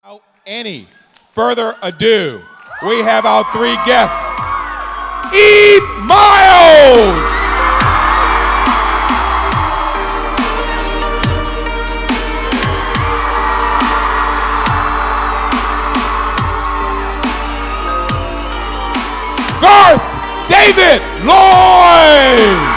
Without any further ado, we have our three guests. Eve Miles! Garth David Lloyd!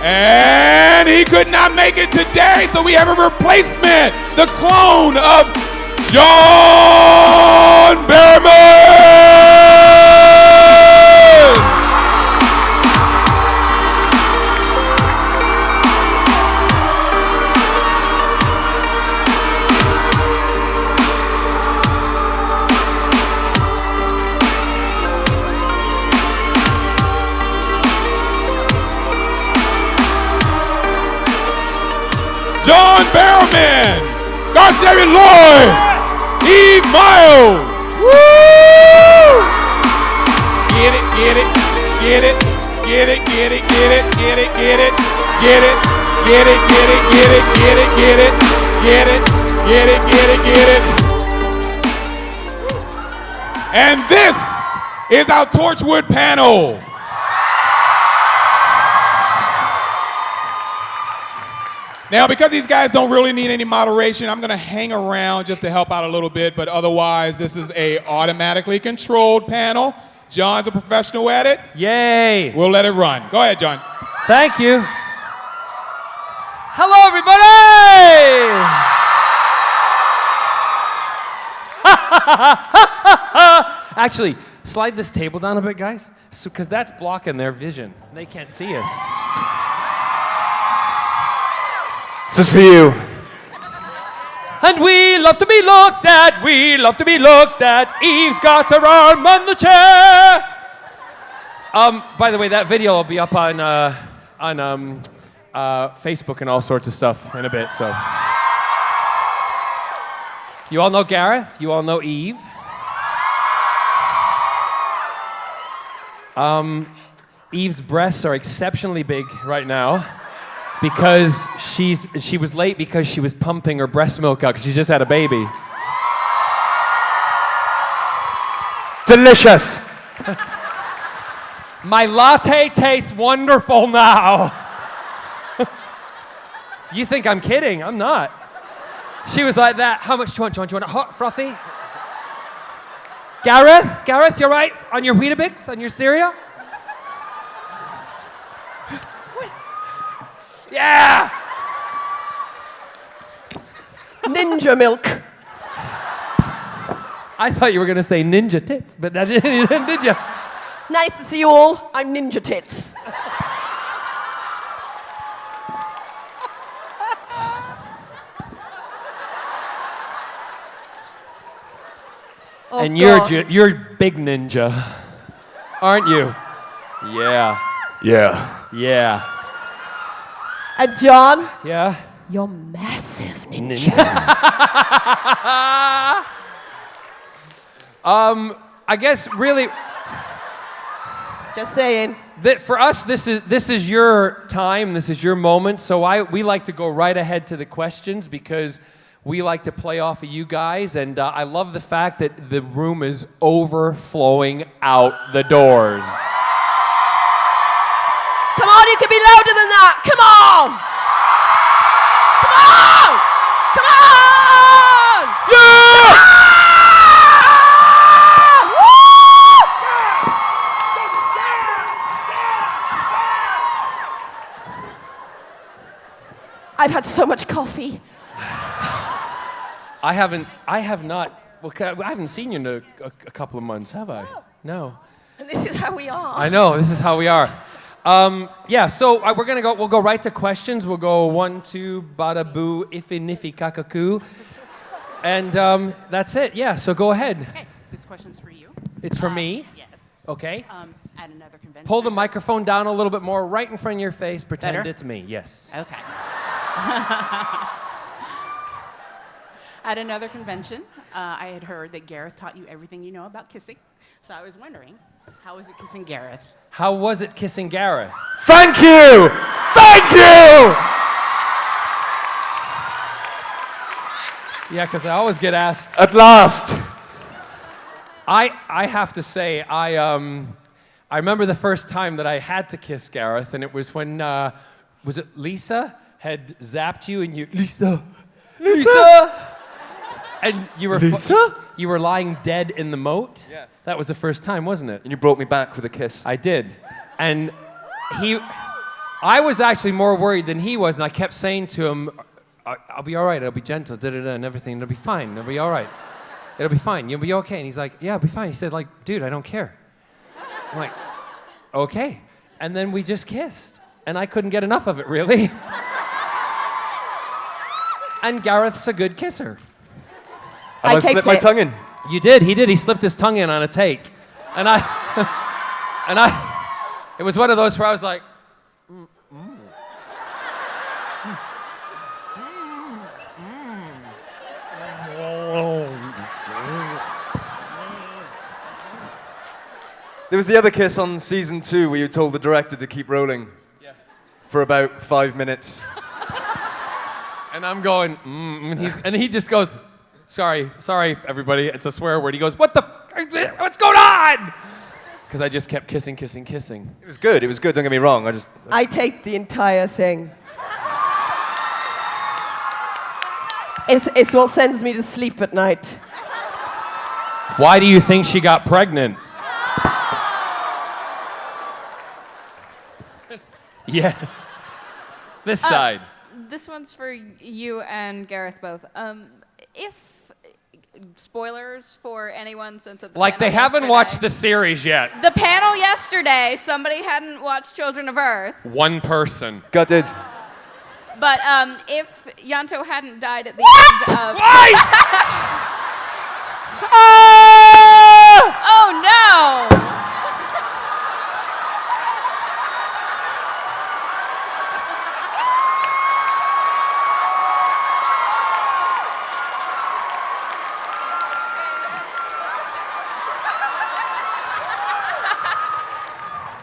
And he could not make it today, so we have a replacement, the clone of John Barrowman! John Barrowman, Garth David Lloyd, Eve Miles. Woo! Get it, get it, get it, get it, get it, get it, get it, get it, get it, get it, get it, get it, get it, get it, get it, get it, get it, get it. And this is our Torchwood panel. Now, because these guys don't really need any moderation, I'm going to hang around just to help out a little bit, but otherwise, this is a automatically controlled panel. John's a professional at it. Yay! We'll let it run. Go ahead, John. Thank you. Hello, everybody! Actually, slide this table down a bit, guys, because that's blocking their vision. They can't see us. This is for you. And we love to be looked at, we love to be looked at. Eve's got her arm on the chair. By the way, that video will be up on Facebook and all sorts of stuff in a bit, so. You all know Gareth, you all know Eve. Eve's breasts are exceptionally big right now. Because she was late because she was pumping her breast milk out because she just had a baby. Delicious. My latte tastes wonderful now. You think I'm kidding? I'm not. She was like that. How much do you want, John? Do you want it hot, frothy? Gareth, you're right? On your Weetabix? On your cereal? Yeah! Ninja milk. I thought you were going to say ninja tits, but that didn't, did you? Nice to see you all. I'm Ninja Tits. Oh, and God. you're big ninja, aren't you? Yeah. Yeah. Yeah. And John, Yeah? you're massive ninja. I guess really Just saying. that for us this is your time, this is your moment. So we like to go right ahead to the questions because we like to play off of you guys, and I love the fact that the room is overflowing out the doors. Come on, you can be louder than that. Come on. Come on. Come on. Yeah! Woo! I've had so much coffee. I have not. Well, I haven't seen you in a couple of months, have I? No. And this is how we are. I know. This is how we are. Yeah. So we'll go right to questions. We'll go 1, 2, bada boo, iffy niffy kakakoo, and that's it. Yeah. So go ahead. Okay, this question's for you. It's for me. Yes. Okay. At another convention. Pull the microphone down a little bit more, right in front of your face. Pretend Better? it's me. Yes. Okay. At another convention, I had heard that Gareth taught you everything you know about kissing. So I was wondering, how was it kissing Gareth? How was it kissing Gareth? Thank you! Thank you! Yeah, because I always get asked. At last. I have to say, I remember the first time that I had to kiss Gareth, and it was when, was it Lisa had zapped you, and you, Lisa! And you were Lisa? You were lying dead in the moat. Yeah. That was the first time, wasn't it? And you brought me back with a kiss. I did, and I was actually more worried than he was, and I kept saying to him, "I'll be all right. I'll be gentle, and everything. It'll be fine. It'll be all right. It'll be fine. You'll be okay." And he's like, "Yeah, I'll be fine." He said, "Like, dude, I don't care." I'm like, "Okay." And then we just kissed, and I couldn't get enough of it, really. And Gareth's a good kisser. And I slipped my tongue in. You did. He did. He slipped his tongue in on a take, and it was one of those where I was like. There was the other kiss on season 2 where you told the director to keep rolling. Yes. For about 5 minutes. And I'm going, and he just goes, sorry, everybody, it's a swear word. He goes, what's going on? Because I just kept kissing. It was good, don't get me wrong. I taped the entire thing. It's what sends me to sleep at night. Why do you think she got pregnant? Yes. This side. This one's for you and Gareth both. If spoilers for anyone since at the Like they panel haven't yesterday. watched the series yet. The panel yesterday, somebody hadn't watched Children of Earth. One person. Gutted. But if Yanto hadn't died at the end of... Why? Oh no!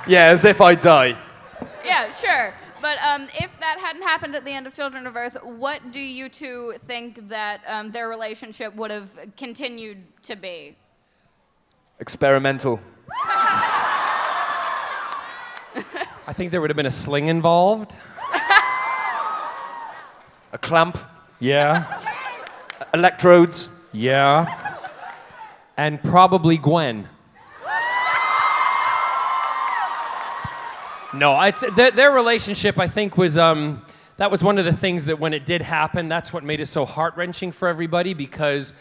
Yeah, as if I die. Yeah, sure. But if that hadn't happened at the end of Children of Earth, what do you two think that their relationship would have continued to be? Experimental. I think there would have been a sling involved. A clamp. Yeah. Electrodes. Yeah. And probably Gwen. No, their relationship, I think, was that was one of the things that when it did happen, that's what made it so heart-wrenching for everybody, because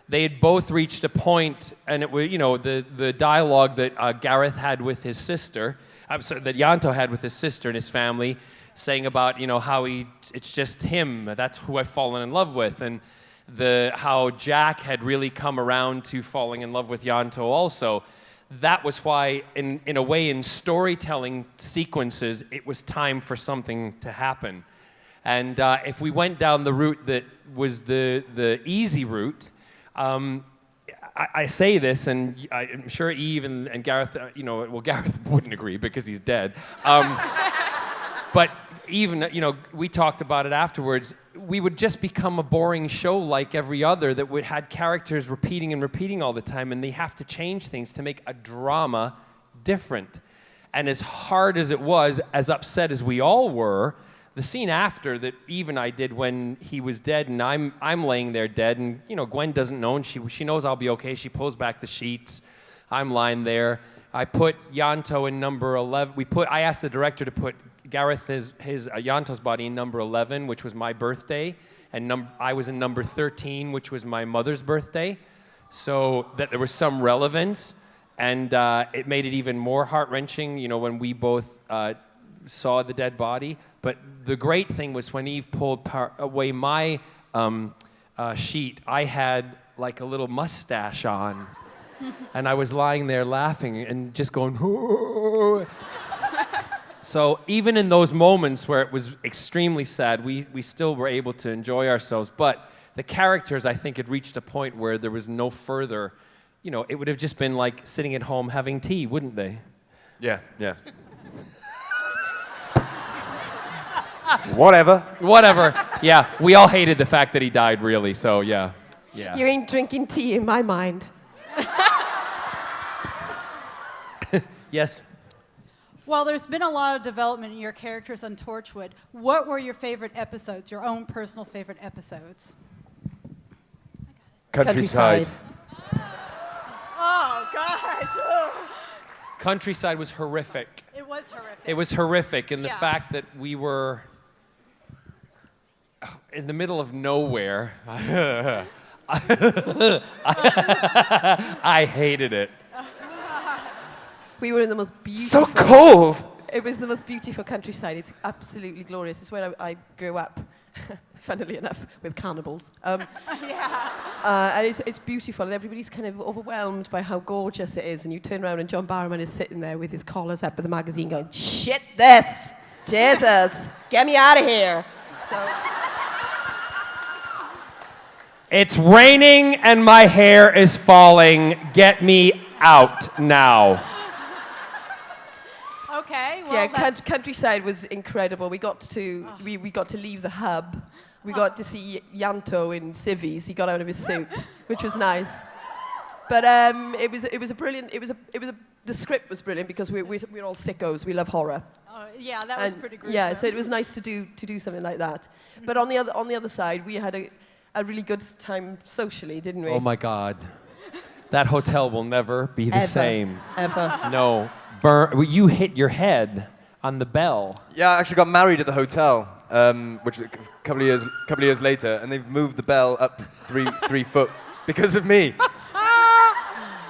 they had both reached a point, and it was, the dialogue that Gareth had with his sister, that Yanto had with his sister and his family, saying about how it's just him, that's who I've fallen in love with, and how Jack had really come around to falling in love with Yanto also. That was why, in a way, in storytelling sequences, it was time for something to happen. And if we went down the route that was the easy route, I say this, and I'm sure Eve and Gareth, Gareth wouldn't agree because he's dead. But even, we talked about it afterwards, we would just become a boring show like every other that had characters repeating and repeating all the time, and they have to change things to make a drama different. And as hard as it was, as upset as we all were, the scene after that Eve and I did when he was dead and I'm laying there dead, and Gwen doesn't know, and she knows I'll be okay. She pulls back the sheets. I'm lying there. I put Yanto in number 11. I asked the director to put Gareth his Yanto's body in number 11, which was my birthday, and I was in number 13, which was my mother's birthday, so that there was some relevance, and it made it even more heart-wrenching, when we both saw the dead body. But the great thing was when Eve pulled away my sheet, I had like a little mustache on, and I was lying there laughing and just going, "Ooh." So even in those moments where it was extremely sad, we still were able to enjoy ourselves. But the characters, I think, had reached a point where there was no further, it would have just been like sitting at home having tea, wouldn't they? Yeah. Whatever. Whatever. Yeah, we all hated the fact that he died, really. So yeah. You ain't drinking tea in my mind. Yes. Well, there's been a lot of development in your characters on Torchwood. What were your favorite episodes, your own personal favorite episodes? Countryside. Oh, gosh. Countryside was horrific. It was horrific. It was horrific, and the Yeah. fact that we were in the middle of nowhere. I hated it. We were in the most beautiful... So cold! It was the most beautiful countryside. It's absolutely glorious. It's where I grew up, funnily enough, with cannibals. And it's beautiful, and everybody's kind of overwhelmed by how gorgeous it is. And you turn around, and John Barrowman is sitting there with his collars up with the magazine going, shit this! Jesus! Get me out of here! So... It's raining and my hair is falling. Get me out now. Okay, well, yeah, that's... countryside was incredible. We got to leave the hub. We got to see Yanto in civvies. He got out of his suit, which was nice. But it was a brilliant. The script was brilliant because we're all sickos. We love horror. yeah, that was pretty gruesome. Yeah, so it was nice to do something like that. But on the other side, we had a really good time socially, didn't we? Oh my God. That hotel will never be the same. Ever. No. You hit your head on the bell. Yeah, I actually got married at the hotel, which a couple of years later, and they've moved the bell up three foot because of me.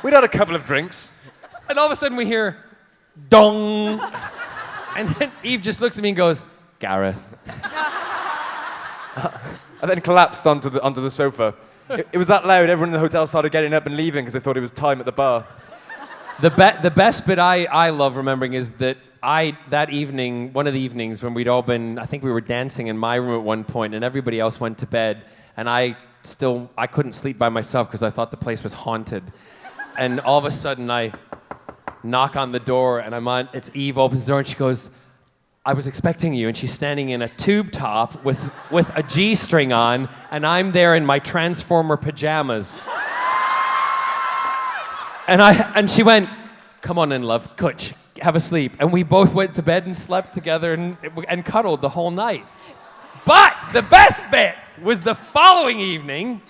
We'd had a couple of drinks. And all of a sudden we hear, dong. And then Eve just looks at me and goes, Gareth. I then collapsed onto the sofa. It was that loud, everyone in the hotel started getting up and leaving because they thought it was time at the bar. The best bit I love remembering is that that evening, one of the evenings when we'd all been, I think we were dancing in my room at one point and everybody else went to bed and I couldn't sleep by myself because I thought the place was haunted. And all of a sudden I knock on the door and it's Eve opens the door and she goes, I was expecting you, and she's standing in a tube top with a G-string on, and I'm there in my Transformer pajamas. And she went, come on in, love, Kutch, have a sleep. And we both went to bed and slept together and cuddled the whole night. But the best bit was the following evening.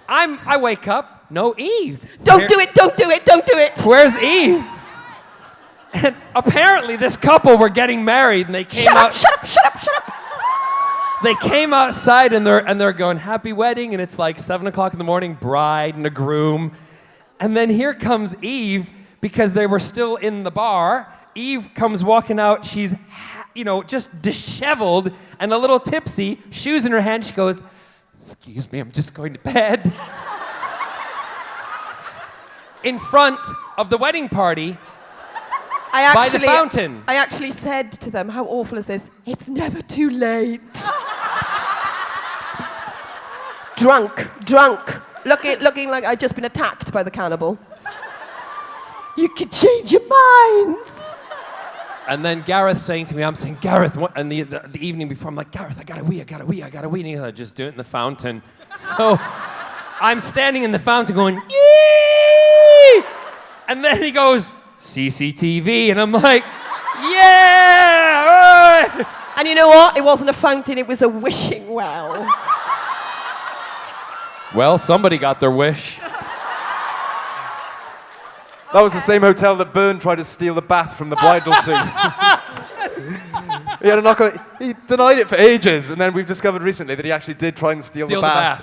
I wake up, no Eve. Don't do it! Where's Eve? And apparently this couple were getting married and they came out. Shut up! They came outside and they're going, happy wedding, and it's like 7 o'clock in the morning, bride and a groom. And then here comes Eve, because they were still in the bar. Eve comes walking out, she's, just disheveled and a little tipsy, shoes in her hand, she goes, excuse me, I'm just going to bed. In front of the wedding party, by the fountain. I actually said to them, how awful is this? It's never too late. Drunk. Looking like I'd just been attacked by the cannibal. You could change your minds. And then Gareth saying to me, I'm saying, Gareth, what? And the evening before, I'm like, Gareth, I gotta wee. And he's like, just do it in the fountain. So I'm standing in the fountain going, yee! And then he goes, CCTV, and I'm like, yeah! And you know what? It wasn't a fountain, it was a wishing well. Well, somebody got their wish. That was the same hotel that Byrne tried to steal the bath from the bridal suit. He had a knock on. He denied it for ages, and then we've discovered recently that he actually did try and steal the bath.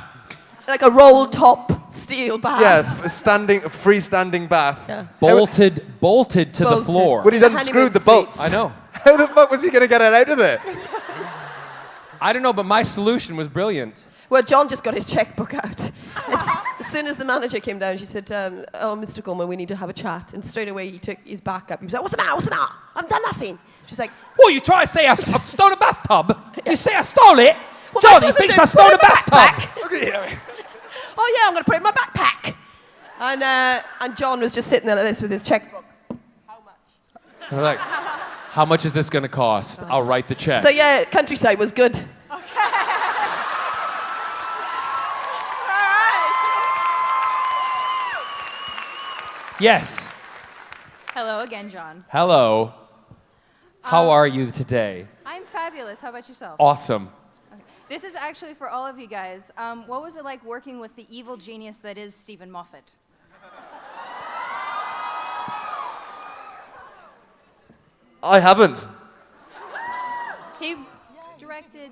Like a roll-top steel bath. Yeah, a freestanding bath. Yeah. Bolted to the floor. But he done screwed the bolts. I know. How the fuck was he going to get it out of there? I don't know, but my solution was brilliant. Well, John just got his checkbook out. As soon as the manager came down, she said, oh, Mr. Gorman, we need to have a chat. And straight away, he took his back up. He was like, what's the matter? I've done nothing. She's like, What, you try to say I've stolen a bathtub? You say I stole it? What am I Johnny supposed to thinks do? I stole Put a it in my bathtub. backpack? Oh, yeah, I'm going to put it in my backpack. And John was just sitting there like this with his checkbook. And I'm like, how much is this going to cost? I'll write the check. So yeah, Countryside was good. Yes. Hello again, John. Hello. How are you today? I'm fabulous. How about yourself? Awesome. This is actually for all of you guys. What was it like working with the evil genius that is Stephen Moffat? I haven't. He directed...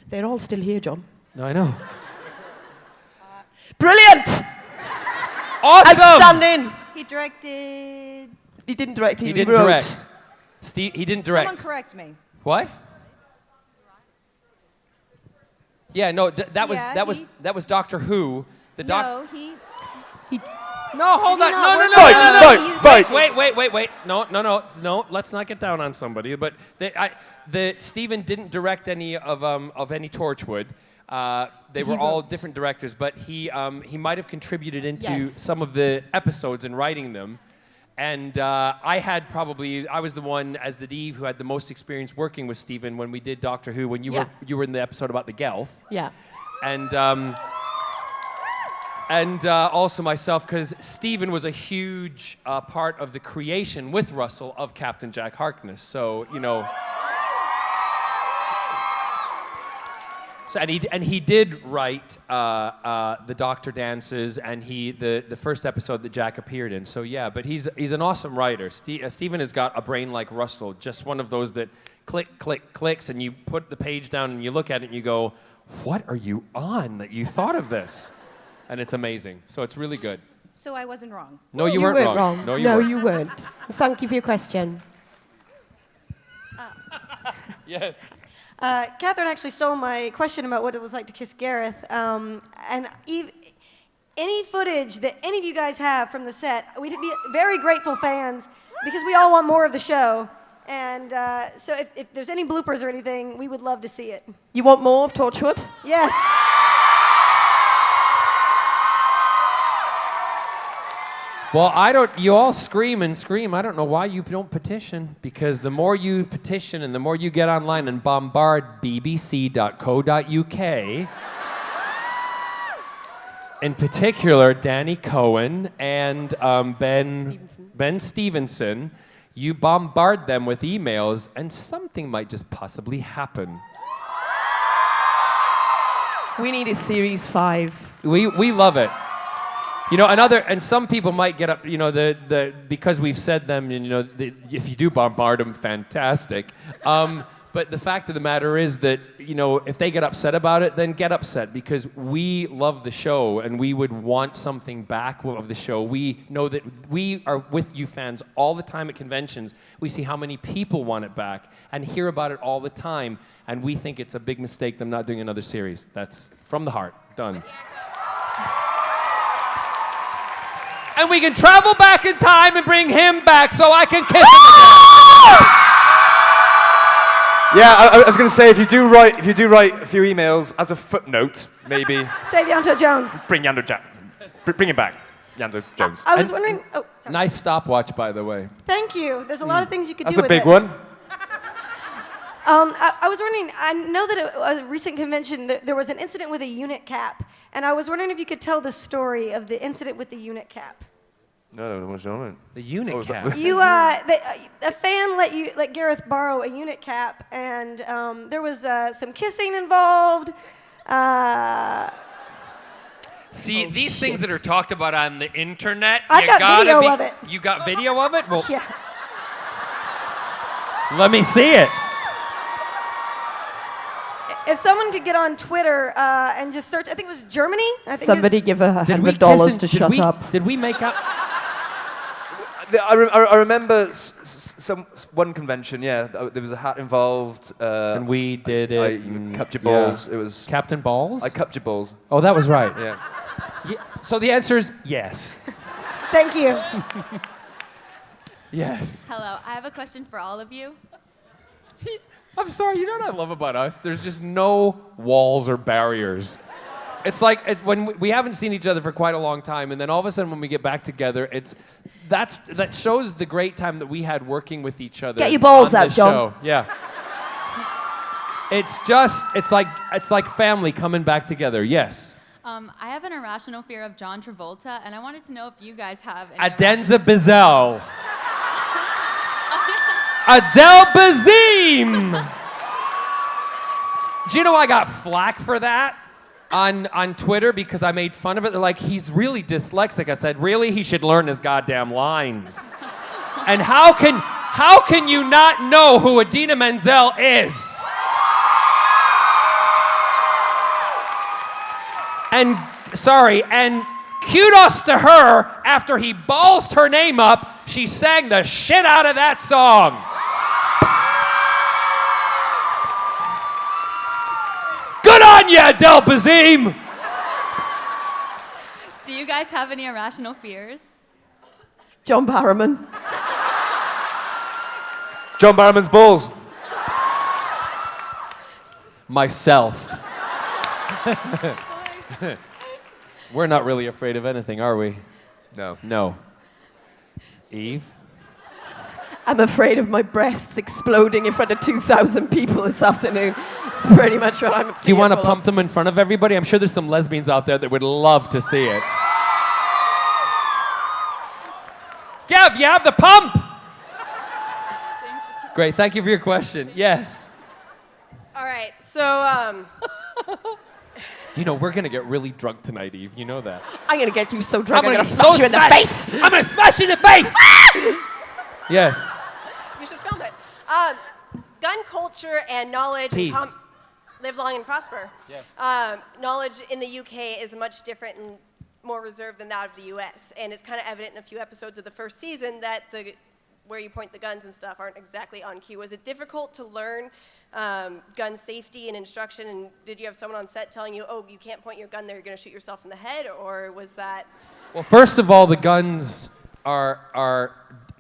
They're all still here, John. No, I know. Brilliant! Awesome! Outstanding! He directed... He didn't direct, He he didn't wrote. direct. Steve, he didn't direct. Someone correct me. What? Yeah, no, that was Yeah, that was Doctor Who. No, he... No, hold on. not No. working Fight! Wait. No. Let's not get down on somebody. But Stephen didn't direct any of any Torchwood. They were all different directors, but he might have contributed into some of the episodes in writing them. And I was the one as the Eve who had the most experience working with Stephen when we did Doctor Who, when you were in the episode about the Gelth. Yeah. And also myself, because Stephen was a huge part of the creation with Russell of Captain Jack Harkness. So, you know. So, and he did write the Doctor dances and the first episode that Jack appeared in. So yeah, but he's an awesome writer. Stephen has got a brain like Russell, just one of those that clicks, and you put the page down and you look at it and you go, "What are you on that you thought of this?" And it's amazing. So it's really good. So I wasn't wrong. No, you weren't wrong. No, weren't. you weren't. Thank you for your question. Yes. Catherine actually stole my question about what it was like to kiss Gareth. And any footage that any of you guys have from the set, we'd be very grateful fans because we all want more of the show. And so if there's any bloopers or anything, we would love to see it. You want more of Torchwood? Yes. Well, you all scream and scream. I don't know why you don't petition, because the more you petition and the more you get online and bombard bbc.co.uk, in particular, Danny Cohen and Ben Stevenson, you bombard them with emails and something might just possibly happen. We need a series 5. We love it. You know, and some people might get up, you know, because we've said them, and, you know, if you do bombard them, fantastic. But the fact of the matter is that, you know, if they get upset about it, then get upset, because we love the show and we would want something back of the show. We know that we are with you fans all the time at conventions. We see how many people want it back and hear about it all the time, and we think it's a big mistake them not doing another series. That's from the heart. Done. And we can travel back in time and bring him back so I can kiss him again. Yeah, I was going to say, if you do write a few emails as a footnote, maybe Save Yanto Jones. bring Yando Jack, bring him back, Yando Jones. I was wondering. Oh, sorry. Nice stopwatch, by the way. Thank you. There's a lot of things you could That's do a with big it. one. I was wondering, I know that at a recent convention there was an incident with a unit cap, and I was wondering if you could tell the story of the incident with the unit cap. No, what's wrong? The unit cap. You, a fan let Gareth borrow a unit cap, and there was some kissing involved. See, these things that are talked about on the internet, I got video of it. You got video of it? Well, Yeah. let me see it. If someone could get on Twitter and just search, I think it was Germany. I think Somebody give her Did we $100 to shut up. Did we make up? I remember one convention. Yeah, there was a hat involved. And we did it. I cupped your balls. Yeah. It was Captain Balls? I cupped your balls. Oh, that was right. Yeah. So the answer is yes. Thank you. Yes. Hello, I have a question for all of you. I'm sorry, you know what I love about us? There's just no walls or barriers. It's like when we haven't seen each other for quite a long time, and then all of a sudden when we get back together, that shows the great time that we had working with each other. Get your balls on out, this John. show. Yeah. It's like family coming back together. Yes. I have an irrational fear of John Travolta, and I wanted to know if you guys have any Adenza Bazell. Adele Bazim. Do you know I got flack for that on Twitter because I made fun of it? They're like, he's really dyslexic. I said, really? He should learn his goddamn lines. And how can you not know who Idina Menzel is? And kudos to her, after he ballsed her name up, she sang the shit out of that song. Good on you, Adele Bazim! Do you guys have any irrational fears? John Barrowman. John Barrowman's balls. Myself. We're not really afraid of anything, are we? No. No. Eve? I'm afraid of my breasts exploding in front of 2,000 people this afternoon. It's pretty much what I'm. Do you want to pump them in front of everybody? I'm sure there's some lesbians out there that would love to see it. Gav, you have the pump! Great, thank you for your question. Yes. All right, so You know, we're gonna get really drunk tonight, Eve. You know that. I'm gonna get you so drunk I'm gonna get smash you in the face. I'm gonna smash you in the face! Yes. you should film it. Gun culture and knowledge Peace. and live long and prosper. Yes. Knowledge in the UK is much different and more reserved than that of the US, and it's kind of evident in a few episodes of the first season that where you point the guns and stuff aren't exactly on cue. Was it difficult to learn gun safety and instruction, and did you have someone on set telling you, oh, you can't point your gun there, you're going to shoot yourself in the head, or was that... Well, first of all, the guns are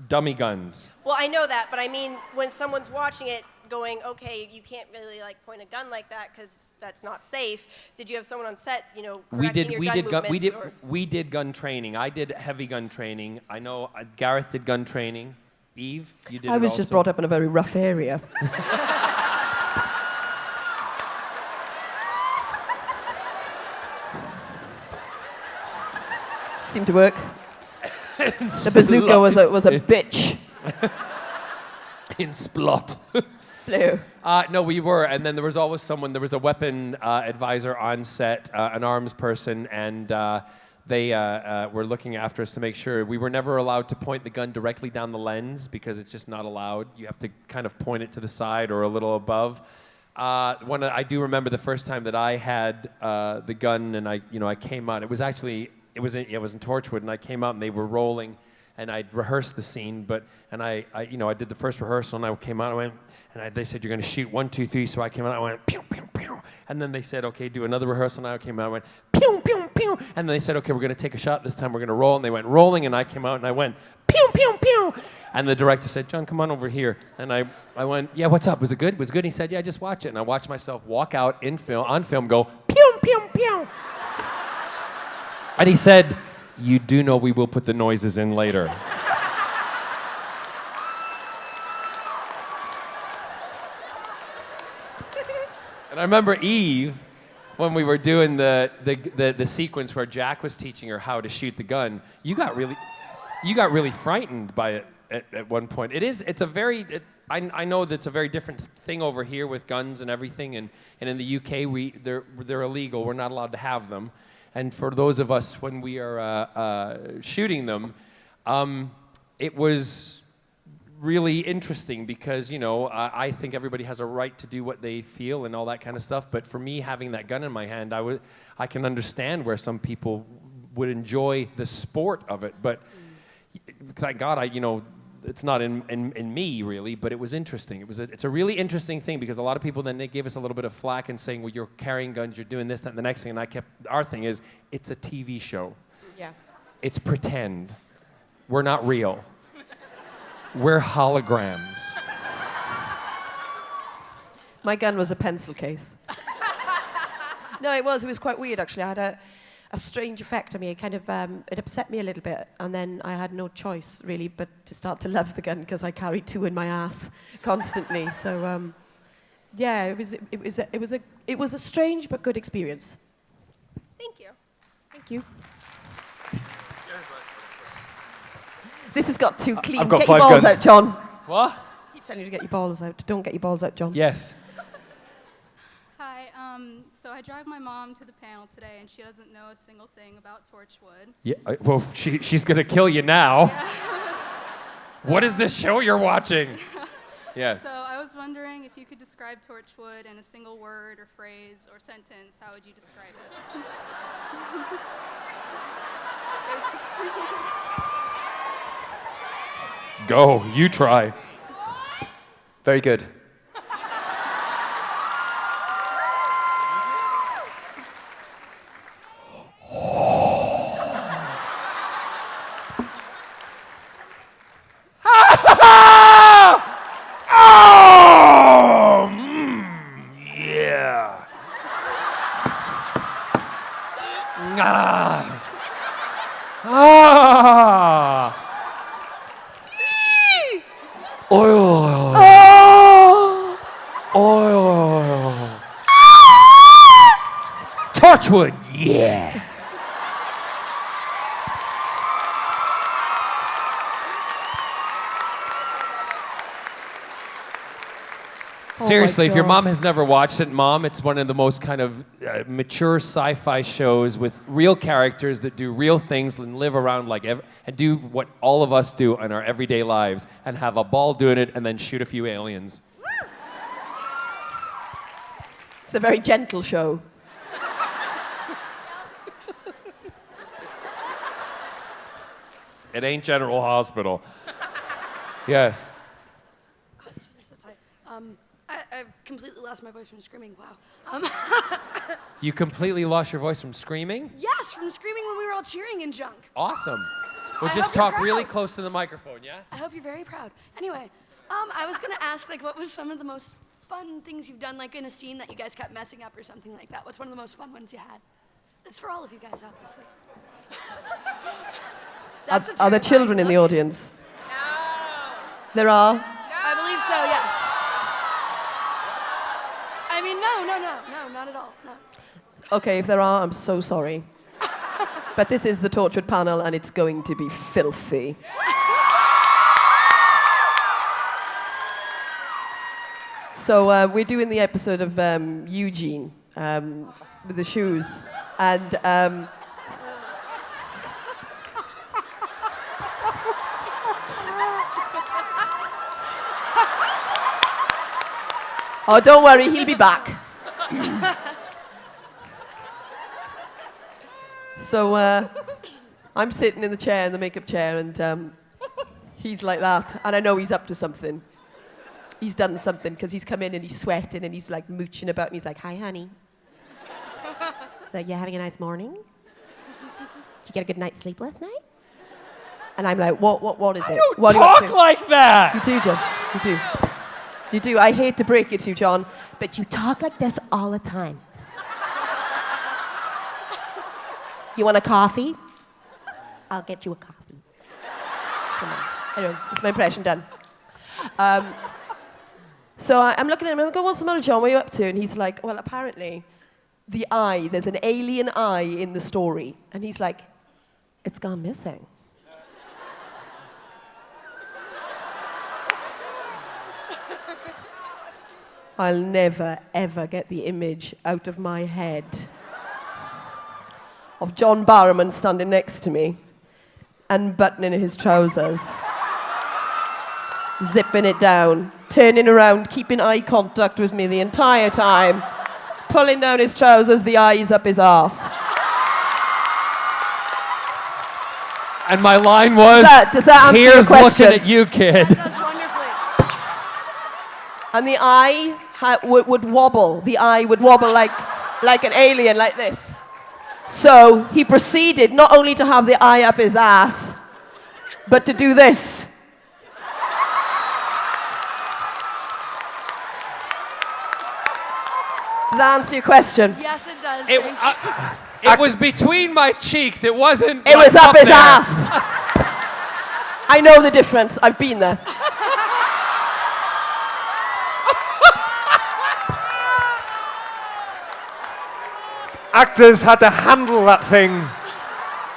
dummy guns. Well, I know that, but I mean, when someone's watching it going, okay, you can't really like point a gun like that because that's not safe, did you have someone on set, you know, correcting your gun movements? We did gun training. I did heavy gun training. I know Gareth did gun training. Eve, you did I was just brought up in a very rough area. Seemed to work. The bazooka was a bitch. In Splot. Blue. No, we were, and then there was always someone. There was a weapon advisor on set, an arms person, and they were looking after us to make sure. We were never allowed to point the gun directly down the lens because it's just not allowed. You have to kind of point it to the side or a little above. I do remember the first time that I had the gun, and I came out. It was in Torchwood, and I came out, and they were rolling. And I'd rehearsed the scene, I did the first rehearsal, and I came out, I went, and they said, you're going to shoot 1, 2, 3, so I came out, I went, pew, pew, pew. And then they said, okay, do another rehearsal, and I came out, I went, pew, pew, pew. And then they said, okay, we're going to take a shot this time, we're going to roll, and they went rolling, and I came out, and I went, pew, pew, pew. And the director said, John, come on over here. And I went, yeah, what's up, was it good? Was it good? And he said, yeah, just watch it. And I watched myself walk out on film, go, pew, pew, pew. And he said, you do know we will put the noises in later. And I remember Eve, when we were doing the sequence where Jack was teaching her how to shoot the gun, you got really frightened by it at one point. I know that's a very different thing over here with guns and everything, and in the UK they're illegal. We're not allowed to have them. And for those of us, when we are shooting them, it was really interesting because, I think everybody has a right to do what they feel and all that kind of stuff. But for me, having that gun in my hand, I can understand where some people would enjoy the sport of it. But thank God, it's not in me really, but it was interesting. It's a really interesting thing because a lot of people then they gave us a little bit of flack and saying, well, you're carrying guns, you're doing this, that, and the next thing. And our thing is, it's a TV show. Yeah. It's pretend. We're not real. We're holograms. My gun was a pencil case. No, it was quite weird, actually. I had a strange effect on me. It kind of, it upset me a little bit. And then I had no choice, really, but to start to love the gun because I carried 2 in my ass constantly. So, yeah, it was a strange but good experience. Thank you. Thank you. This has got too clean. I've got get 5 your balls guns. out, John. What? I keep telling you to get your balls out. Don't get your balls out, John. Yes. Hi, so I dragged my mom to the panel today, and she doesn't know a single thing about Torchwood. Yeah. Well, she's gonna kill you now. Yeah. What is this show you're watching? Yes. So I was wondering if you could describe Torchwood in a single word or phrase or sentence. How would you describe it? Go. You try. Very good. Oh, yeah. Oil. Oil. Torchwood, yeah. Seriously, if your mom has never watched it, Mom, it's one of the most kind of mature sci-fi shows with real characters that do real things and live around like and do what all of us do in our everyday lives and have a ball doing it and then shoot a few aliens. It's a very gentle show. It ain't General Hospital. Yes. I've completely lost my voice from screaming. Wow. You completely lost your voice from screaming? Yes, from screaming when we were all cheering and junk. Awesome. Well, I just hope you're talk really proud. close to the microphone, yeah? I hope you're very proud. Anyway, I was gonna ask, like, what was some of the most fun things you've done, like in a scene that you guys kept messing up or something like that? What's one of the most fun ones you had? It's for all of you guys, obviously. Are there children in the audience? No. There are? I believe so, yes. I mean, no, not at all, no. Okay, if there are, I'm so sorry. But this is the Torchwood panel, and it's going to be filthy. So we're doing the episode of Eugene with the shoes, and oh, don't worry, he'll be back. So I'm sitting in the chair, in the makeup chair, and he's like that, and I know he's up to something. He's done something, because he's come in and he's sweating, and he's like mooching about, and he's like, "Hi, honey." So, you having a nice morning? Did you get a good night's sleep last night? And I'm like, what is it? don't What are you up talk to?" like that. You do, John. You do. You do. I hate to break it to you, John, but you talk like this all the time. You want a coffee? I'll get you a coffee. Come on. I know. That's my impression done. So I'm looking at him, I'm going, "What's the matter, John? What are you up to?" And he's like, "Well, apparently, there's an alien eye in the story." And he's like, "It's gone missing." I'll never, ever get the image out of my head of John Barrowman standing next to me, unbuttoning his trousers, zipping it down, turning around, keeping eye contact with me the entire time, pulling down his trousers, the eyes up his arse. And my line was, Does that answer your "Here's question?" looking at you, kid." That's wonderfully. And the eye would wobble. The eye would wobble like an alien, like this. So he proceeded not only to have the eye up his ass, but to do this. Does that answer your question? Yes, it does. It was between my cheeks. It wasn't. It was up his there. ass. I know the difference. I've been there. Actors had to handle that thing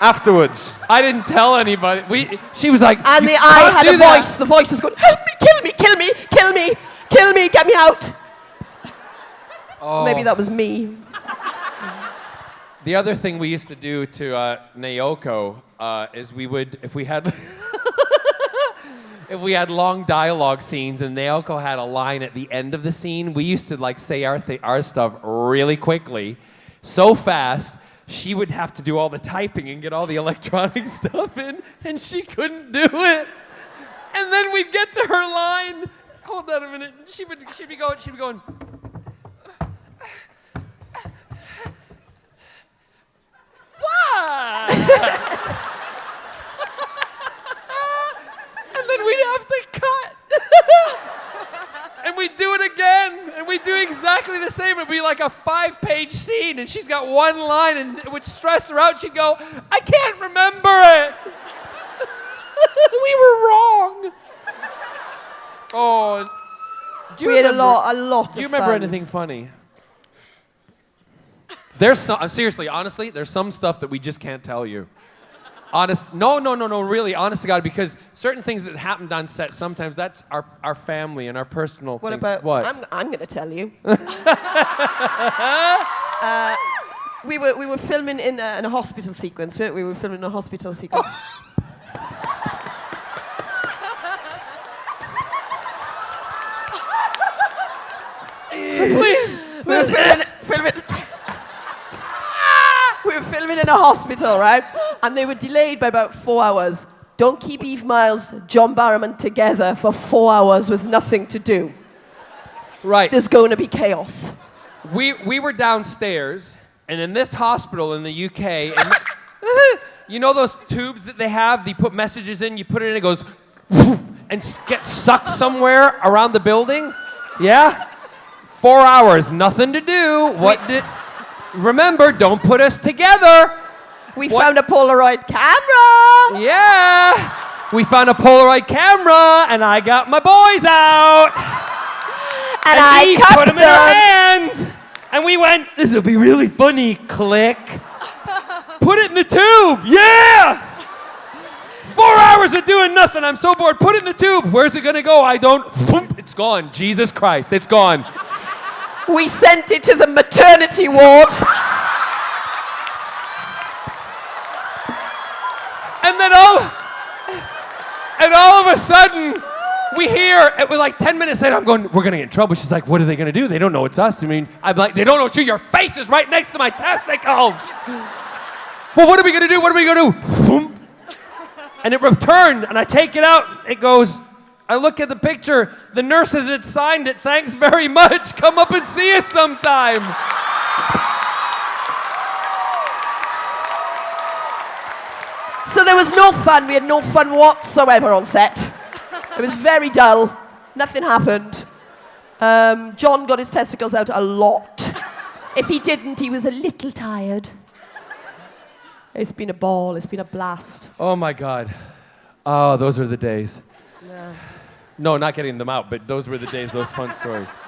afterwards. I didn't tell anybody. She was like, and the eye had a voice. The voice was going, help me, kill me, kill me, kill me, kill me, get me out. Oh. Maybe that was me. The other thing we used to do to Naoko is we would, if we had long dialogue scenes and Naoko had a line at the end of the scene, we used to like say our stuff really quickly, so fast, she would have to do all the typing and get all the electronic stuff in, and she couldn't do it. And then we'd get to her line. Hold on a minute. She'd be going. What? And then we'd have to cut. And we'd do it again, and we'd do exactly the same. It'd be like a 5-page scene, and she's got one line, and it would stress her out. She'd go, I can't remember it. We were wrong. Oh, We had a lot of Do you remember fun. anything funny? There's some, seriously, honestly, there's some stuff that we just can't tell you. No, really, honest to God, because certain things that happened on set, sometimes that's our family and our personal What things. about, What? I'm going to tell you. We were filming in a hospital sequence. We were filming in a hospital sequence. Please. We were filming in a hospital, right? And they were delayed by about 4 hours. Don't keep Eve Miles, John Barrowman together for 4 hours with nothing to do. Right. There's going to be chaos. We were downstairs, and in this hospital in the UK, and you know those tubes that they have? They put messages in, you put it in, it goes, and gets sucked somewhere around the building? Yeah? 4 hours, nothing to do. Remember, don't put us together. We found a Polaroid camera. Yeah. We found a Polaroid camera, and I got my boys out. And I Eve cut put them in them. her hands. And we went, this will be really funny. Click. Put it in the tube. Yeah. 4 hours of doing nothing. I'm so bored. Put it in the tube. Where's it going to go? I don't. It's gone. Jesus Christ. It's gone. We sent it to the maternity ward. And all of a sudden, we hear, it was like 10 minutes later, I'm going, we're going to get in trouble. She's like, what are they going to do? They don't know it's us. I mean, I'm like, they don't know it's you. Your face is right next to my testicles. Well, what are we going to do? What are we going to do? And it returned, and I take it out. It goes, I look at the picture. The nurses had signed it. Thanks very much. Come up and see us sometime. So there was no fun. We had no fun whatsoever on set. It was very dull. Nothing happened. John got his testicles out a lot. If he didn't, he was a little tired. It's been a ball. It's been a blast. Oh, my God. Oh, those are the days. Yeah. No, not getting them out, but those were the days, those fun stories.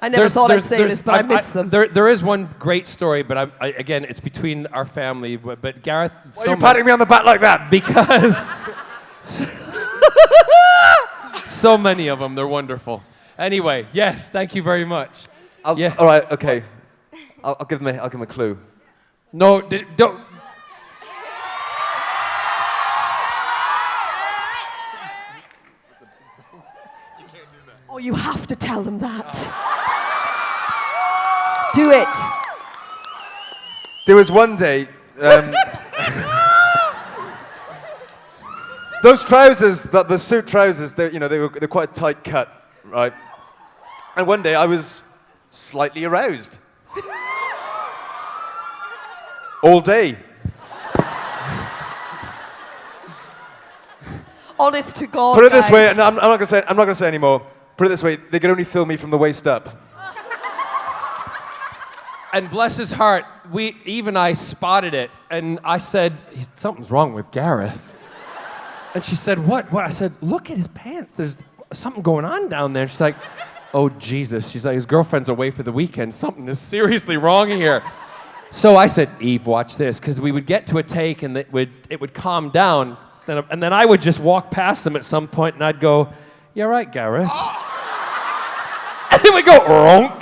I never thought I'd say this, but I miss them. There is one great story, but again, it's between our family. But Gareth... Why are you patting me on the back like that? Because... so many of them. They're wonderful. Anyway, yes, thank you very much. Yeah. All right, okay. I'll give him a clue. No, don't... Oh, you have to tell them that. Do it. There was one day, those trousers, the suit trousers, they're quite tight cut, right? And one day I was slightly aroused. All day. Honest to God. Put it this way, guys. and I'm not gonna say anymore. Put it this way, they could only film me from the waist up. And bless his heart, Eve and I spotted it, and I said, something's wrong with Gareth. And she said, what? I said, look at his pants. There's something going on down there. And she's like, oh, Jesus. She's like, his girlfriend's away for the weekend. Something is seriously wrong here. So I said, Eve, watch this, because we would get to a take, and it would calm down, and then I would just walk past them at some point, and I'd go, you all right, Gareth? And it would go, ronk.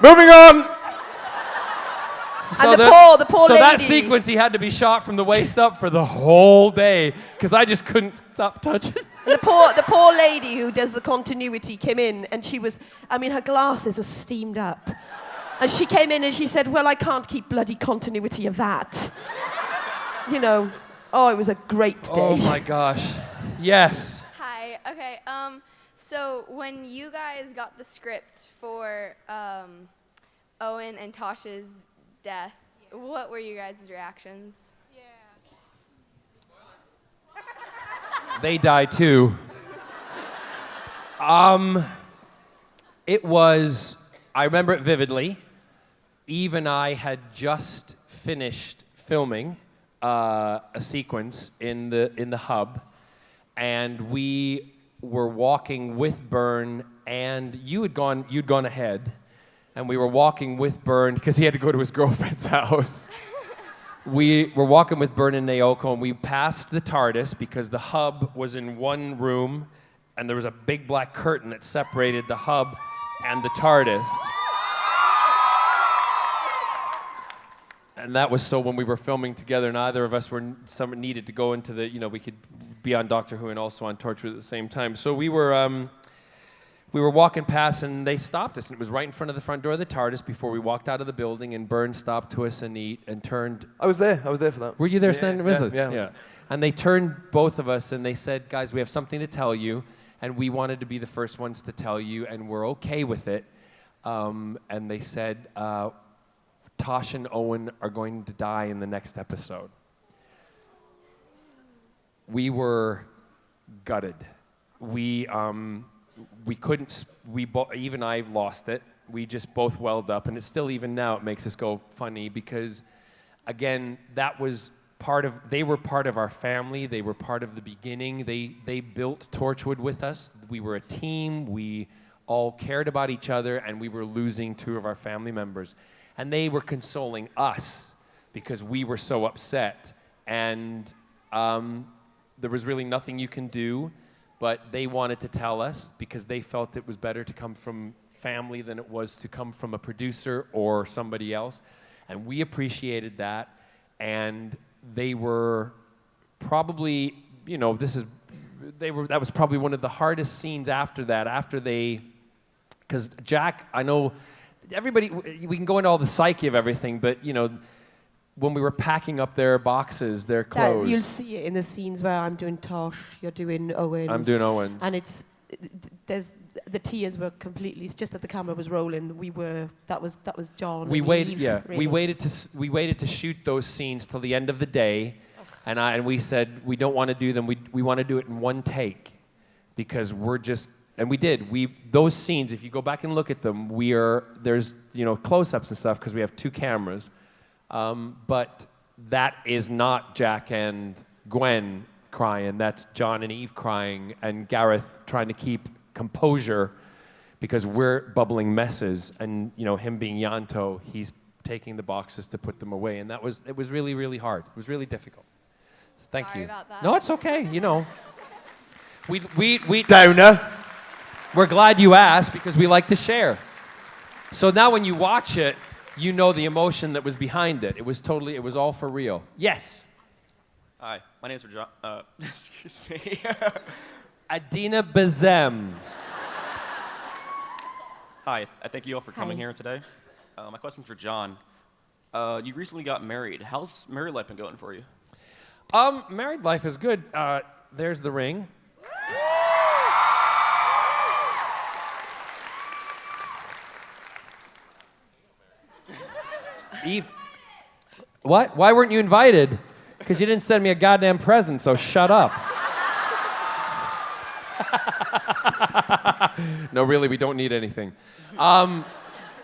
Moving on. And the poor so lady. that sequence, he had to be shot from the waist up for the whole day because I just couldn't stop touching. The poor lady who does the continuity came in, and she was, her glasses were steamed up. And she came in and she said, well, I can't keep bloody continuity of that. It was a great day. Oh my gosh. Yes. Hi. Okay. So when you guys got the script for Owen and Tasha's death, what were you guys' reactions? They die too. It was, I remember it vividly. Eve and I had just finished filming a sequence in the hub, and we were walking with Byrne, and you'd gone ahead, and we were walking with Byrne because he had to go to his girlfriend's house. We were walking with Byrne and Naoko, and we passed the TARDIS because the hub was in one room, and there was a big black curtain that separated the hub and the TARDIS. And that was so when we were filming together, neither of us needed to go into we could be on Doctor Who and also on Torchwood at the same time. So we were walking past, and they stopped us, and it was right in front of the front door of the TARDIS before we walked out of the building, and Byrne stopped to us and turned. I was there for that. Were you there standing with us? Yeah. And they turned both of us, and they said, guys, we have something to tell you, and we wanted to be the first ones to tell you, and we're okay with it. And they said, Tosh and Owen are going to die in the next episode. We were gutted. We couldn't, Eve and I lost it. We just both welled up, and it's still, even now, it makes us go funny because, again, they were part of our family. They were part of the beginning. They built Torchwood with us. We were a team. We all cared about each other, and we were losing two of our family members. And they were consoling us because we were so upset. And there was really nothing you can do, but they wanted to tell us because they felt it was better to come from family than it was to come from a producer or somebody else. And we appreciated that. And they were probably, that was probably one of the hardest scenes after that, because Jack, I know, everybody, we can go into all the psyche of everything, but, when we were packing up their boxes, their clothes. You'll see it in the scenes where I'm doing Tosh, you're doing Owens. I'm doing Owens. And the tears were completely, just that the camera was rolling, that was John and Eve, really. We waited to shoot those scenes till the end of the day, and we said, we don't want to do them, we want to do it in one take, because and we did. Those scenes, if you go back and look at them, there's close-ups and stuff because we have two cameras, but that is not Jack and Gwen crying. That's John and Eve crying, and Gareth trying to keep composure because we're bubbling messes, and him being Yanto, he's taking the boxes to put them away, and it was really, really hard. It was really difficult. So thank you. Sorry about that. No, it's okay. We Downer. We're glad you asked because we like to share. So now when you watch it, you know the emotion that was behind it. It was all for real. Yes. Hi, my name's John. Excuse me. Adina Bazem. Hi, I thank you all for coming here today. My question's for John. You recently got married. How's married life been going for you? Married life is good. There's the ring. Eve, what? Why weren't you invited? Because you didn't send me a goddamn present, so shut up. No, really, we don't need anything.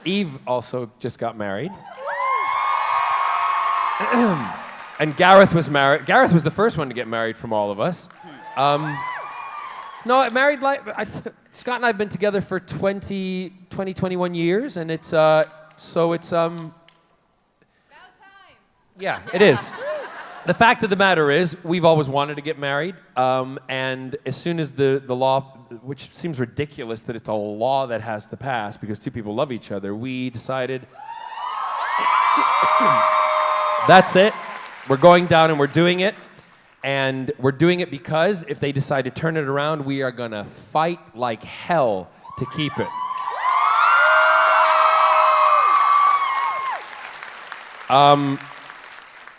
Eve also just got married. And Gareth was married. Gareth was the first one to get married from all of us. No, married life. Scott and I have been together for 21 years, and it's so it's About time. Yeah, it is. The fact of the matter is, we've always wanted to get married, and as soon as the law, which seems ridiculous that it's a law that has to pass because two people love each other, we decided that's it. We're going down and we're doing it. And we're doing it because if they decide to turn it around, we are going to fight like hell to keep it.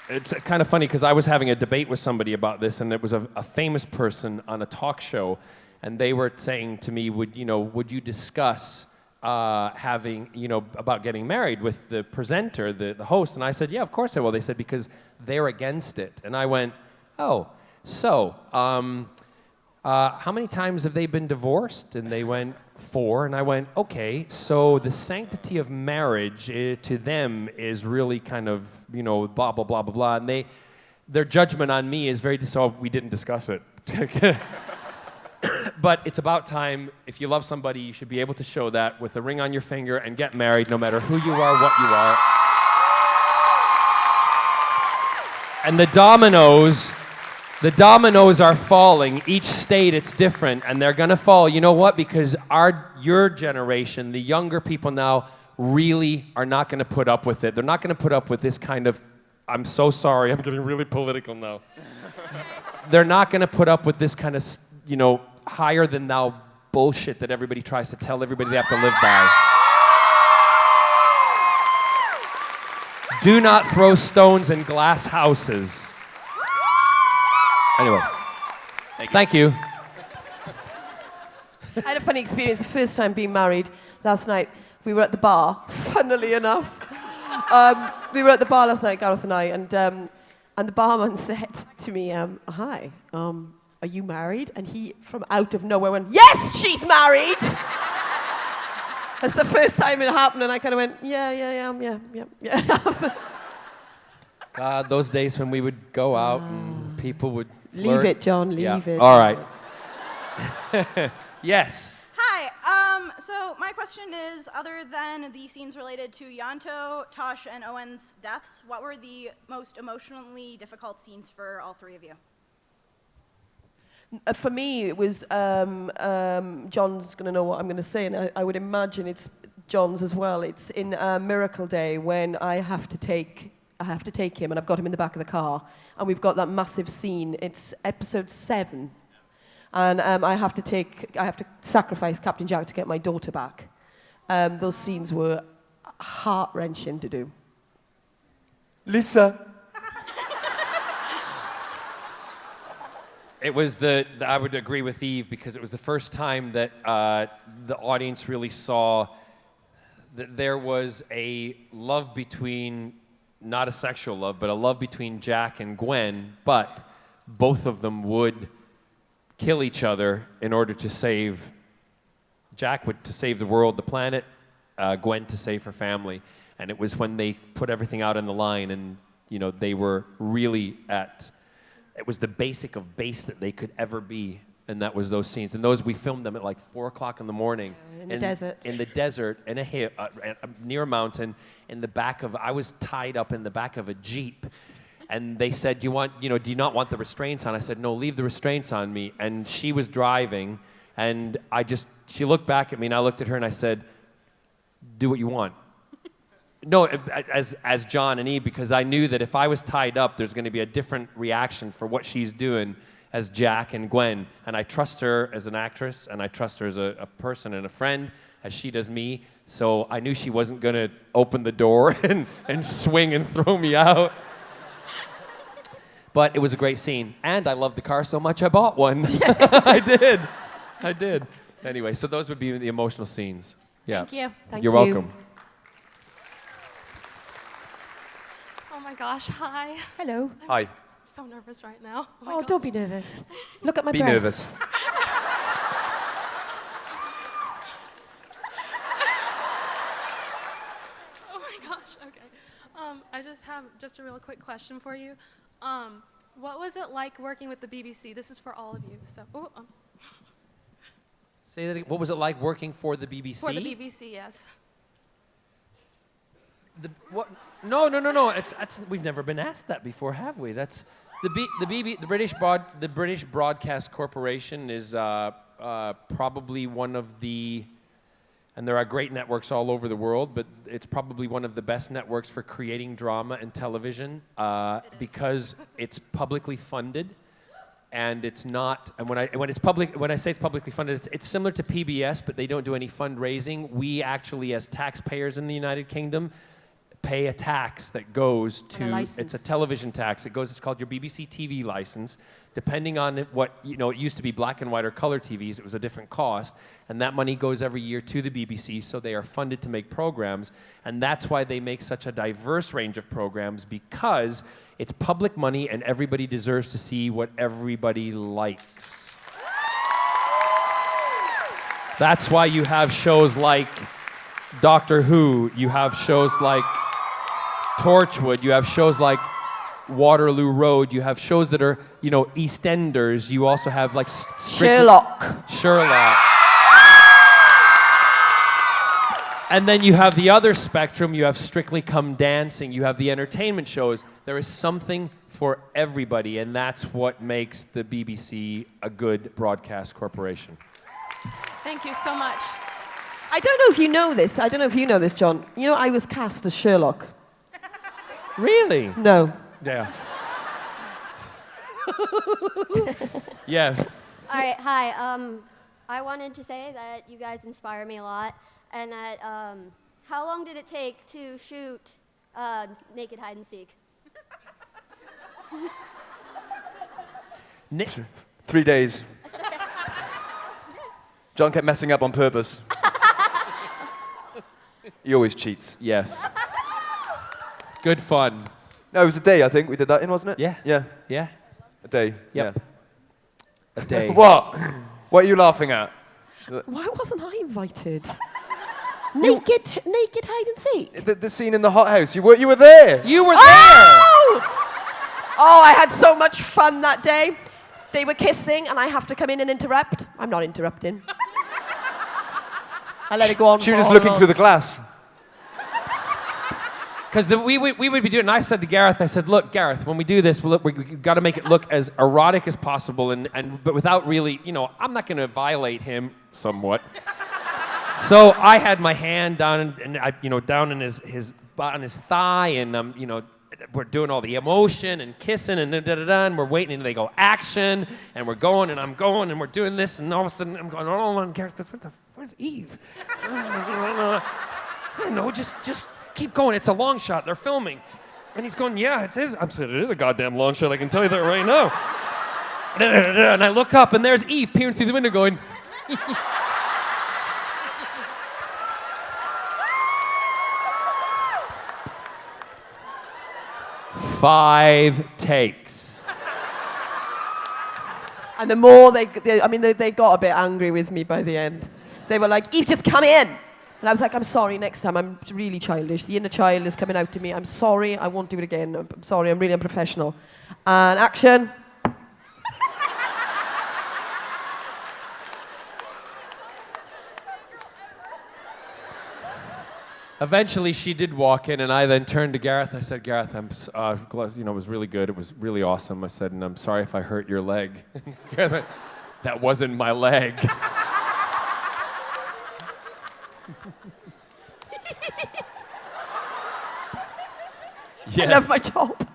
It's kind of funny because I was having a debate with somebody about this, and it was a famous person on a talk show, and they were saying to me, would you discuss having, about getting married with the presenter, the host? And I said, yeah, of course I will. They said, because they're against it. And I went, oh, so how many times have they been divorced? And they went, 4. And I went, okay, so the sanctity of marriage to them is really kind of, blah, blah, blah, blah, blah. And their judgment on me is so we didn't discuss it. But it's about time. If you love somebody, you should be able to show that with a ring on your finger and get married no matter who you are, what you are. And the dominoes are falling. Each state, it's different, and they're going to fall. You know what? Because your generation, the younger people now, really are not going to put up with it. They're not going to put up with this kind of, I'm so sorry, I'm getting really political now. They're not going to put up with this kind of, higher than thou bullshit that everybody tries to tell everybody they have to live by. Do not throw stones in glass houses. Anyway, thank you. I had a funny experience the first time being married last night. We were at the bar, funnily enough. We were at the bar last night, Gareth and I, and the barman said to me, hi, are you married? And he, from out of nowhere, went, yes, she's married! That's the first time it happened, and I kind of went, yeah. God, those days when we would go out and people would flirt. Leave it, John, leave it. All right. Yes. Hi, so my question is, other than the scenes related to Yanto, Tosh, and Owen's deaths, what were the most emotionally difficult scenes for all three of you? For me, it was, John's going to know what I'm going to say, and I would imagine it's John's as well. It's in Miracle Day when I have to take him, and I've got him in the back of the car, and we've got that massive scene. It's episode 7, and I have to sacrifice Captain Jack to get my daughter back. Those scenes were heart-wrenching to do. Lisa. It was I would agree with Eve because it was the first time that the audience really saw that there was a love between, not a sexual love, but a love between Jack and Gwen, but both of them would kill each other in order to save, Jack to save the world, the planet, Gwen to save her family. And it was when they put everything out on the line and, they were really it was the basic of base that they could ever be, and that was those scenes. And we filmed them at like 4 o'clock in the morning. In the desert. In the desert, in a hill, near a mountain, I was tied up in the back of a Jeep. And they said, do you not want the restraints on? I said, no, leave the restraints on me. And she was driving, and she looked back at me, and I looked at her, and I said, do what you want. No, as John and Eve, because I knew that if I was tied up, there's going to be a different reaction for what she's doing as Jack and Gwen. And I trust her as an actress, and I trust her as a person and a friend, as she does me. So I knew she wasn't going to open the door and swing and throw me out. But it was a great scene. And I loved the car so much I bought one. I did. Anyway, so those would be the emotional scenes. Yeah. Thank you. You're welcome. Oh my gosh, hi. Hello. Hi. I'm so nervous right now. Oh, don't be nervous. Look at my Be breasts. nervous. have just a real quick question for you. What was it like working with the BBC? This is for all of you. So, Say that again. What was it like working for the BBC? for the BBC, yes. What? No. We've never been asked that before, have we? That's the British Broadcast Corporation is probably one of the, and there are great networks all over the world, but it's probably one of the best networks for creating drama and television because it's publicly funded, and it's not. And when I say it's publicly funded, it's similar to PBS, but they don't do any fundraising. We actually, as taxpayers in the United Kingdom, pay a tax that goes to, it's a television tax. It's called your BBC TV license. Depending on what, it used to be black and white or color TVs, it was a different cost. And that money goes every year to the BBC, so they are funded to make programs. And that's why they make such a diverse range of programs, because it's public money and everybody deserves to see what everybody likes. That's why you have shows like Doctor Who, you have shows like Torchwood, you have shows like Waterloo Road, you have shows that are, EastEnders, you also have like Sherlock. And then you have the other spectrum, you have Strictly Come Dancing, you have the entertainment shows. There is something for everybody, and that's what makes the BBC a good broadcast corporation. Thank you so much. I don't know if you know this. I don't know if you know this, John. I was cast as Sherlock. Really? No. Yeah. Yes. All right, hi. I wanted to say that you guys inspire me a lot, and that how long did it take to shoot Naked Hide and Seek? 3 days. John kept messing up on purpose. He always cheats. Yes. Good fun. No, it was a day, I think we did that in, wasn't it? Yeah. Yeah. Yeah. A day. Yep. Yeah. A day. What? What are you laughing at? Why wasn't I invited? Naked hide and seek. The scene in the hothouse. You were there. You were there. Oh, I had so much fun that day. They were kissing, and I have to come in and interrupt. I'm not interrupting. I let it go on. She was just looking through the glass. Because we would be doing, and I said to Gareth, I said, look, Gareth, when we do this, we've got to make it look as erotic as possible, but without really, I'm not going to violate him somewhat. So I had my hand down, down in his on his thigh, and we're doing all the emotion and kissing and and we're waiting, and they go action, and we're going, and I'm going, and we're doing this, and all of a sudden I'm going, oh, and Gareth, where's Eve? I don't know, just keep going. It's a long shot. They're filming. And he's going, yeah, it is. I'm saying, it is a goddamn long shot. I can tell you that right now. And I look up, and there's Eve peering through the window going, 5 takes. And the more they got a bit angry with me by the end. They were like, Eve, just come in. And I was like, I'm sorry, next time. I'm really childish. The inner child is coming out to me. I'm sorry, I won't do it again. I'm sorry, I'm really unprofessional. And action. Eventually, she did walk in, and I then turned to Gareth. I said, Gareth, I'm glad, it was really good. It was really awesome. I said, and I'm sorry if I hurt your leg. Gareth went, that wasn't my leg. Yes. I love my job.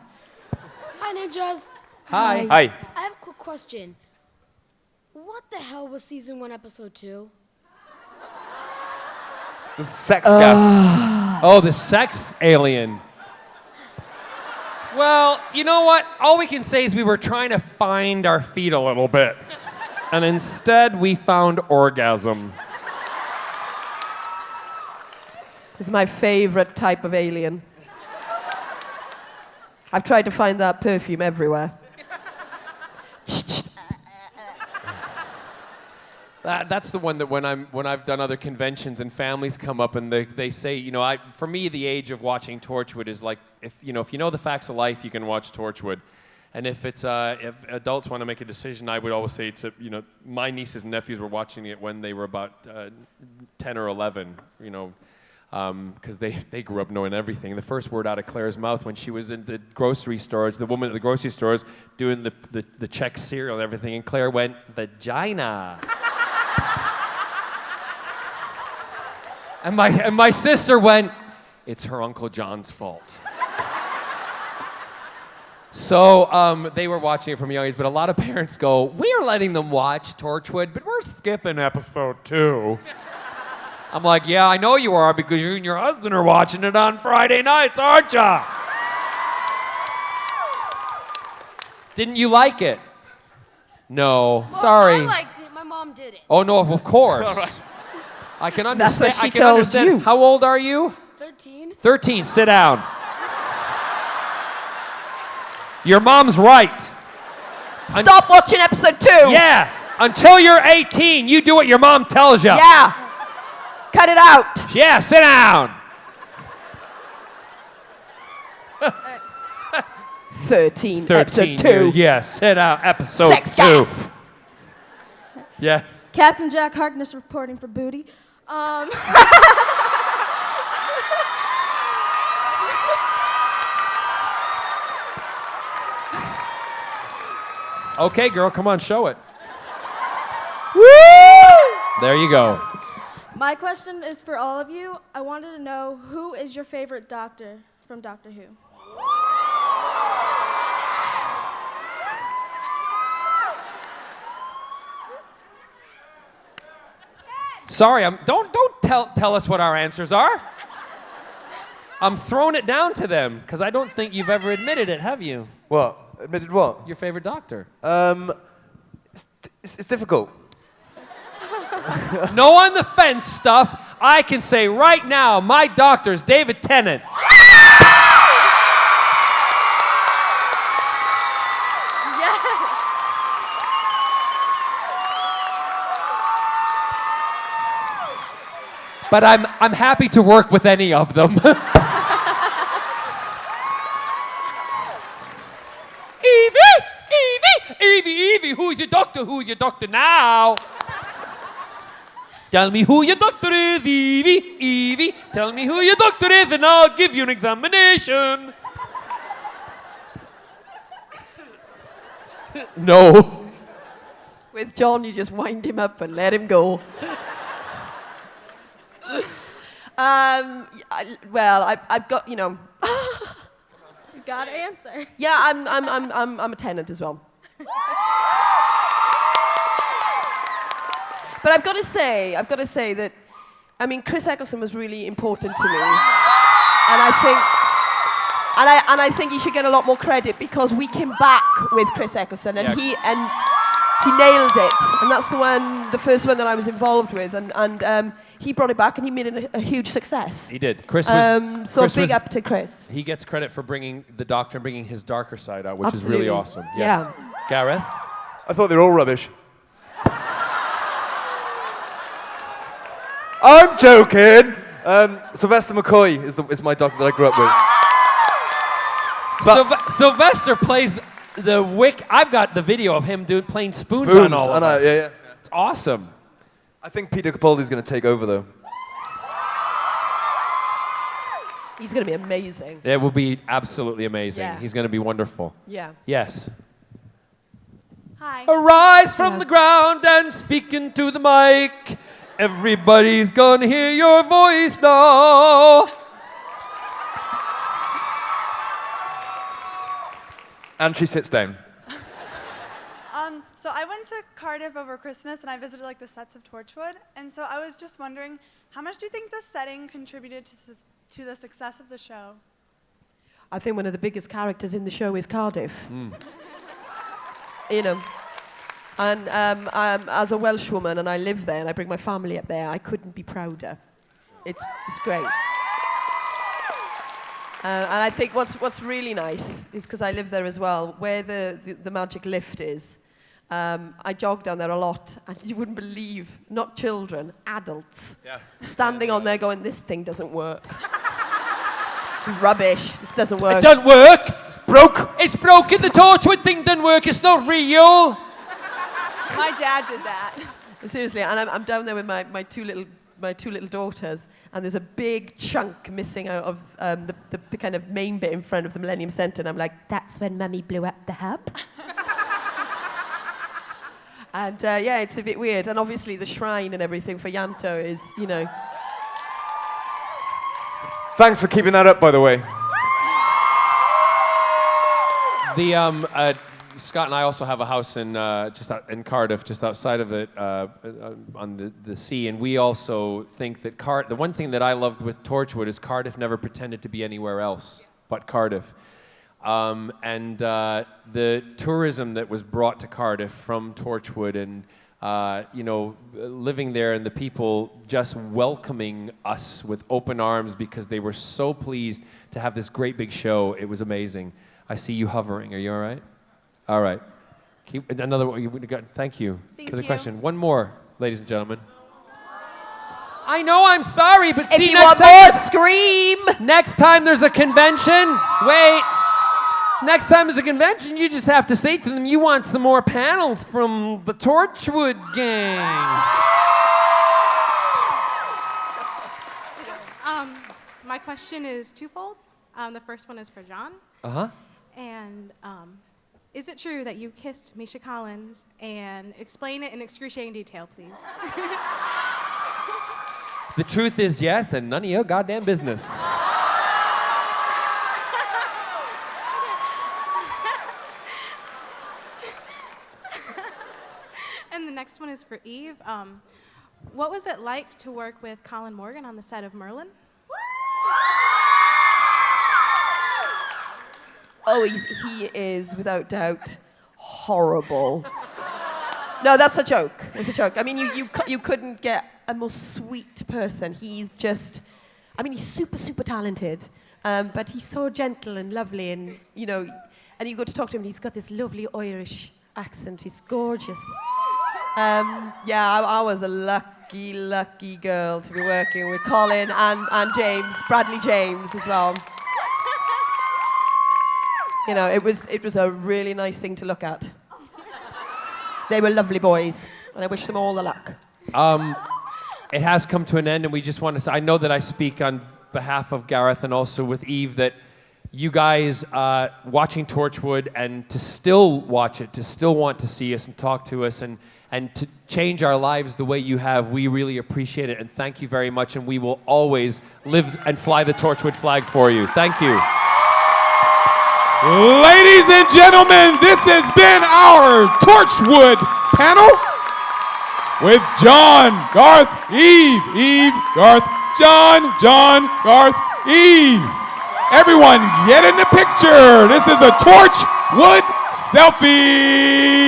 Hi, Ninjas. Hi. Hi. I have a quick question. What the hell was season 1, episode 2? The sex gas. Oh, the sex alien. Well, you know what? All we can say is we were trying to find our feet a little bit. And instead, we found orgasm. It's my favorite type of alien. I've tried to find that perfume everywhere. That's the one that when I've done other conventions and families come up and they say, you know, for me the age of watching Torchwood is like if you know the facts of life, you can watch Torchwood, and if adults want to make a decision, I would always say my nieces and nephews were watching it when they were about 10 or 11, you know. Because they grew up knowing everything. The first word out of Claire's mouth when she was in the grocery store, the woman at the grocery stores doing the Czech cereal and everything, and Claire went, vagina. and my sister went, it's her Uncle John's fault. So they were watching it from a young age, but a lot of parents go, we are letting them watch Torchwood, but we're skipping episode 2. I'm like, yeah, I know you are because you and your husband are watching it on Friday nights, aren't ya? Didn't you like it? No, sorry. I liked it. My mom did it. Oh, no, of course. All right. I can understand. That's what she told you. How old are you? 13. 13, sit down. Your mom's right. Stop watching episode 2. Yeah, until you're 18, you do what your mom tells you. Yeah. Cut it out. Yeah, sit down. 13, episode 2. Yeah, sit down, episode 2. Sex gas. Yes. Captain Jack Harkness reporting for Booty. Okay, girl, come on, show it. Woo! There you go. My question is for all of you. I wanted to know, who is your favorite doctor from Doctor Who? Sorry, don't tell us what our answers are. I'm throwing it down to them because I don't think you've ever admitted it, have you? What? Admitted what? Your favorite doctor. It's difficult. No on the fence stuff. I can say right now, my doctor's David Tennant. But I'm happy to work with any of them. Evie, who's your doctor? Who's your doctor now? Tell me who your doctor is, Evie. Tell me who your doctor is and I'll give you an examination. No. With John, you just wind him up and let him go. I've got, you know. You gotta answer. Yeah, I'm a Tennant as well. But I've got to say that, I mean, Chris Eccleston was really important to me, and I think he should get a lot more credit because we came back with Chris Eccleston, and he nailed it, and that's the first one that I was involved with, and he brought it back and he made it a huge success. He did. Chris was up to Chris. He gets credit for bringing the Doctor and bringing his darker side out, which Absolutely. is really awesome. Yes. Yeah. Gareth? I thought they were all rubbish. I'm joking. Sylvester McCoy is my doctor that I grew up with. Sylvester plays the wick. I've got the video of him playing spoons on all of us. Yeah. It's awesome. I think Peter Capaldi's going to take over, though. He's going to be amazing. It will be absolutely amazing. Yeah. He's going to be wonderful. Yeah. Yes. Hi. Arise from the ground and speak into the mic. Everybody's gonna hear your voice now. And she sits down. So I went to Cardiff over Christmas and I visited like the sets of Torchwood, and so I was just wondering, how much do you think the setting contributed to the success of the show? I think one of the biggest characters in the show is Cardiff. You know, and as a Welsh woman, and I live there, and I bring my family up there, I couldn't be prouder. It's great. And I think what's really nice is because I live there as well, where the magic lift is. I jog down there a lot, and you wouldn't believe, not children, adults, Yeah. standing on there going, this thing doesn't work. It's rubbish. This doesn't work. It doesn't work. It's broke. It's broken. The Torchwood thing doesn't work. It's not real. My dad did that. Seriously, and I'm down there with my two little daughters, and there's a big chunk missing out of the kind of main bit in front of the Millennium Centre, and I'm like, that's when Mummy blew up the hub. And yeah, it's a bit weird, and obviously the shrine and everything for Yanto is, you know. Thanks for keeping that up, by the way. The Scott and I also have a house in in Cardiff, just outside of it, on the sea, and we also think that the one thing that I loved with Torchwood is Cardiff never pretended to be anywhere else but Cardiff, and the tourism that was brought to Cardiff from Torchwood, and you know, living there, and the people just welcoming us with open arms because they were so pleased to have this great big show. It was amazing. I see you hovering. Are you all right? All right. Keep another one. Thank you for the question. One more, ladies and gentlemen. I know, I'm sorry, but if see, you want more, scream. Next time there's a convention, wait. Next time there's a convention, you just have to say to them, you want some more panels from the Torchwood gang. My question is twofold. The first one is for John. Uh-huh. And is it true that you kissed Misha Collins? And explain it in excruciating detail, please. The truth is yes, and none of your goddamn business. And the next one is for Eve. What was it like to work with Colin Morgan on the set of Merlin? Oh, he is, without doubt, horrible. No, that's a joke. It's a joke. I mean, you couldn't get a more sweet person. He's just, I mean, he's super, super talented, but he's so gentle and lovely, and, you know, and you go to talk to him, and he's got this lovely Irish accent. He's gorgeous. Yeah, I was a lucky, lucky girl to be working with Colin and James, Bradley James as well. You know, it was a really nice thing to look at. They were lovely boys, and I wish them all the luck. It has come to an end, and we just want to say, I know that I speak on behalf of Gareth and also with Eve, that you guys watching Torchwood, and to still watch it, to still want to see us and talk to us, and to change our lives the way you have, we really appreciate it, and thank you very much, and we will always live and fly the Torchwood flag for you. Thank you. Ladies and gentlemen, this has been our Torchwood panel with John, Garth, Eve, Garth, John, Garth, Eve. Everyone, get in the picture. This is a Torchwood selfie.